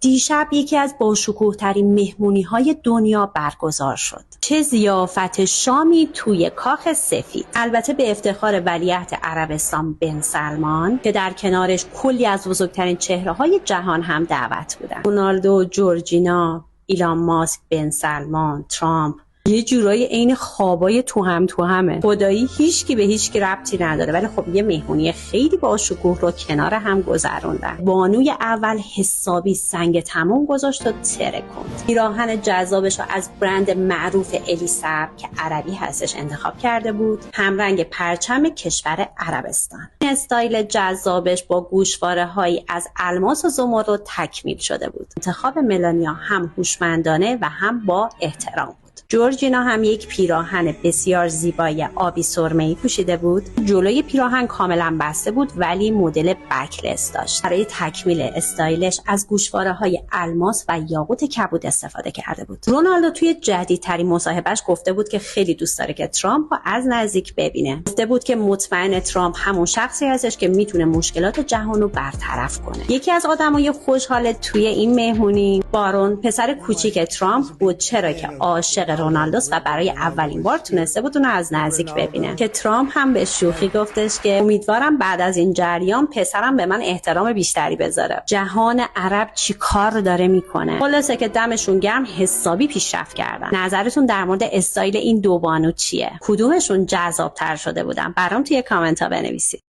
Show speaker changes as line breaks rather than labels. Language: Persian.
دیشب یکی از باشکوه‌ترین مهمونی‌های دنیا برگزار شد. چه ضیافت شامی توی کاخ سفید. البته به افتخار ولیعهد عربستان بن سلمان که در کنارش کلی از بزرگترین چهره‌های جهان هم دعوت بودن. رونالدو، جورجینا، ایلان ماسک، بن سلمان، ترامپ. یه جورایی عین خوابای تو همه. خدایی هیچکی به هیچکی ربطی نداره، ولی خب یه مهمونی خیلی باشکوه رو کنار هم گذروندن. بانوی اول حسابی سنگ تموم گذاشت و ترکوند. پیراهن جذابش رو از برند معروف الیساب که عربی هستش انتخاب کرده بود، همرنگ پرچم کشور عربستان. این استایل جذابش با گوشواره‌هایی از الماس و زمرد تکمیل شده بود. انتخاب ملانیا هم هوشمندانه و هم با احترام. جورجینا هم یک پیراهن بسیار زیبای آبی سرمه‌ای پوشیده بود. جلوی پیراهن کاملا بسته بود ولی مدل بکلس داشت. برای تکمیل استایلش از گوشواره‌های الماس و یاقوت کبود استفاده کرده بود. رونالدو توی جدیدترین مصاحبهش گفته بود که خیلی دوست داره که ترامپ رو از نزدیک ببینه. گفته بود که مطمئن ترامپ همون شخصی هستش که میتونه مشکلات جهان رو برطرف کنه. یکی از آدمای خوشحال توی این مهمونی بارون پسر کوچیک ترامپ بود، چرا که عاشق رونالدوست و برای اولین بار تونسته بود اونو از نزدیک ببینه. که ترامپ هم به شوخی گفتش که امیدوارم بعد از این جریان پسرم به من احترام بیشتری بذاره. جهان عرب چی کار داره میکنه؟ خلاصه که دمشون گرم، حسابی پیشرفت کردن. نظرتون در مورد استایل این دو بانو چیه؟ کدومشون جذاب‌تر شده بودن؟ برام توی کامنت ها بنویسید.